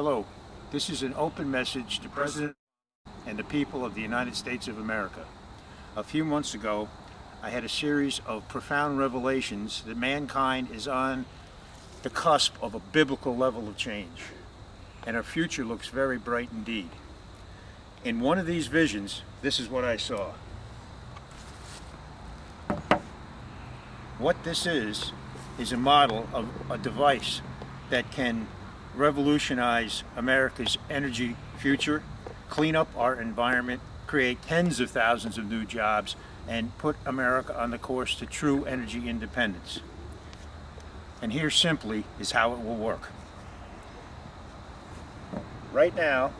Hello, this is an open message to President and the people of the United States of America. A few months ago, I had a series of profound revelations that mankind is on the cusp of a biblical level of change, and our future looks very bright indeed. In one of these visions, this is what I saw. What this is a model of a device that can revolutionize America's energy future, clean up our environment, create tens of thousands of new jobs, and put America on the course to true energy independence. And here simply is how it will work. Right now,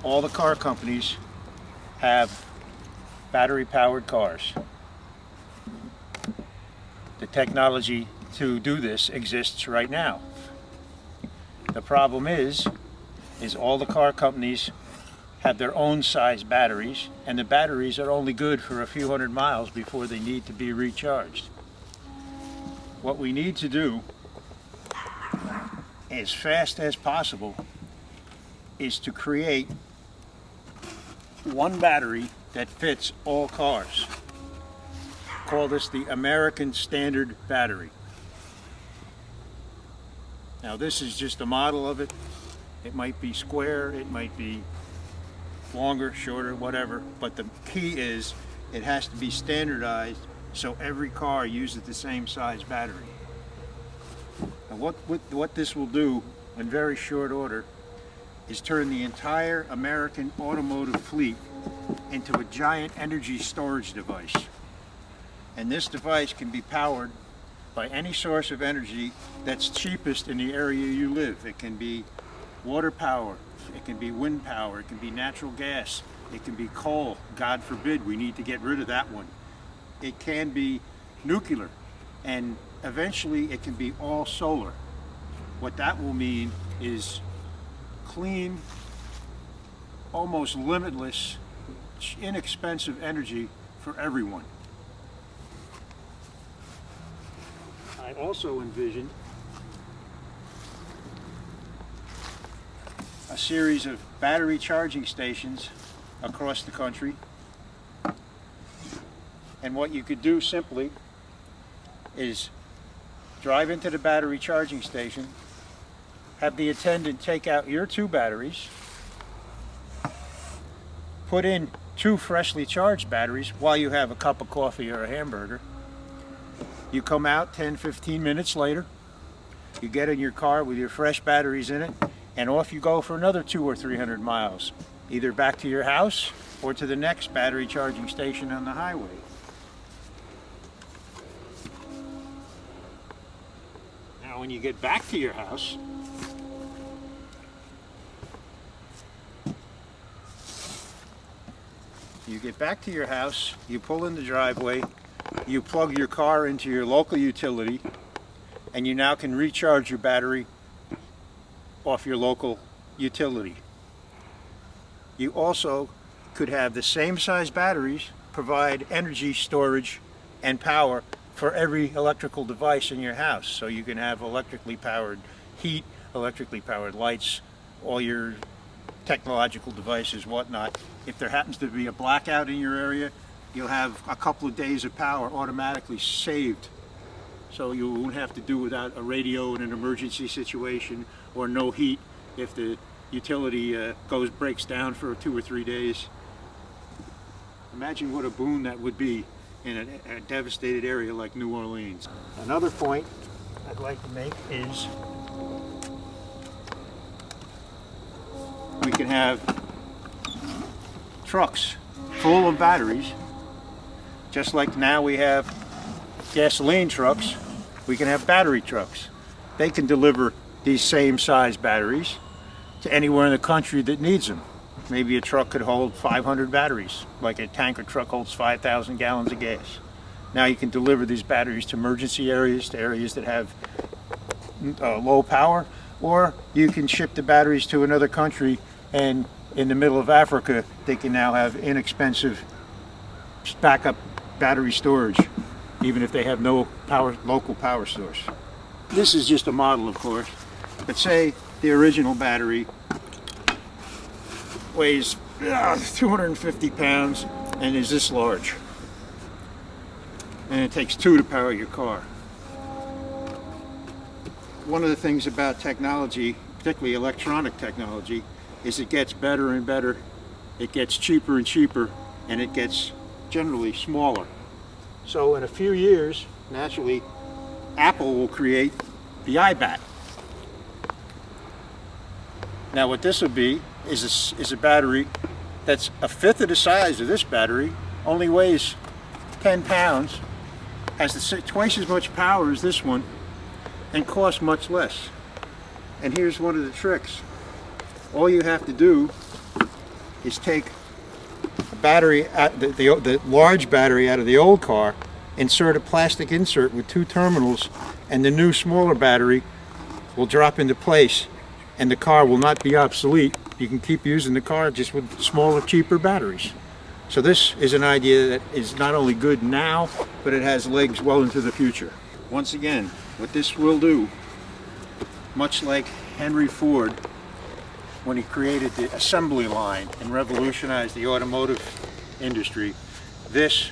all the car companies have battery-powered cars. The technology to do this exists right now. The problem is all the car companies have their own size batteries, and the batteries are only good for a few hundred miles before they need to be recharged. What we need to do as fast as possible is to create one battery that fits all cars. Call this the American Standard Battery. Now this is just a model of it. It might be square, it might be longer, shorter, whatever, but the key is it has to be standardized so every car uses the same size battery. And what this will do in very short order is turn the entire American automotive fleet into a giant energy storage device. And this device can be powered by any source of energy that's cheapest in the area you live. It can be water power, it can be wind power, it can be natural gas, it can be coal. God forbid we need to get rid of that one. It can be nuclear, and eventually it can be all solar. What that will mean is clean, almost limitless, inexpensive energy for everyone. I also envisioned a series of battery charging stations across the country. And what you could do simply is drive into the battery charging station, have the attendant take out your two batteries, put in two freshly charged batteries while you have a cup of coffee or a hamburger. You come out 10-15 minutes later, you get in your car with your fresh batteries in it, and off you go for another 200 or 300 miles, either back to your house or to the next battery charging station on the highway. Now when you get back to your house, you pull in the driveway, you plug your car into your local utility, and you now can recharge your battery off your local utility. You also could have the same size batteries provide energy storage and power for every electrical device in your house. So you can have electrically powered heat, electrically powered lights, all your technological devices, whatnot. If there happens to be a blackout in your area, you'll have a couple of days of power automatically saved. So you won't have to do without a radio in an emergency situation, or no heat if the utility breaks down for 2 or 3 days. Imagine what a boon that would be in a devastated area like New Orleans. Another point I'd like to make is we can have trucks full of batteries, just like now we have gasoline trucks. We can have battery trucks. They can deliver these same size batteries to anywhere in the country that needs them. Maybe a truck could hold 500 batteries, like a tanker truck holds 5,000 gallons of gas. Now you can deliver these batteries to emergency areas, to areas that have low power, or you can ship the batteries to another country, and in the middle of Africa they can now have inexpensive backup battery storage, even if they have no local power source. This is just a model, of course, but say the original battery weighs 250 pounds and is this large. And it takes 2 to power your car. One of the things about technology, particularly electronic technology, is it gets better and better. It gets cheaper and cheaper, and it gets generally smaller. So in a few years, naturally, Apple will create the iBat. Now what this will be is a battery that's a fifth of the size of this battery, only weighs 10 pounds, has twice as much power as this one, and costs much less. And here's one of the tricks. All you have to do is take a battery, the large battery out of the old car, insert a plastic insert with 2 terminals, and the new smaller battery will drop into place, and the car will not be obsolete. You can keep using the car just with smaller, cheaper batteries. So this is an idea that is not only good now, but it has legs well into the future. Once again, what this will do, much like Henry Ford, when he created the assembly line and revolutionized the automotive industry, this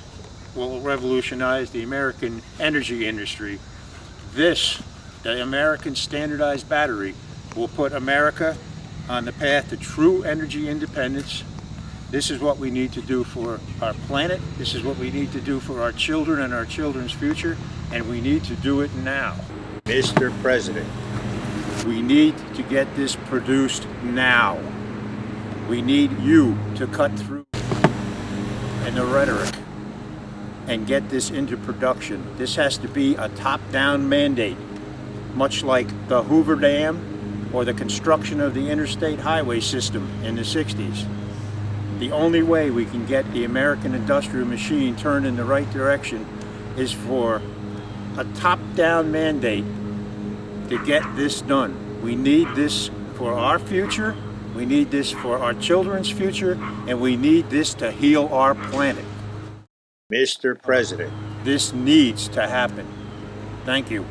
will revolutionize the American energy industry. This, the American standardized battery, will put America on the path to true energy independence. This is what we need to do for our planet. This is what we need to do for our children and our children's future, and we need to do it now. Mr. President, we need to get this produced now. We need you to cut through in the rhetoric and get this into production. This has to be a top-down mandate, much like the Hoover Dam or the construction of the interstate highway system in the 60s. The only way we can get the American industrial machine turned in the right direction is for a top-down mandate to get this done. We need this for our future, we need this for our children's future, and we need this to heal our planet. Mr. President, this needs to happen. Thank you.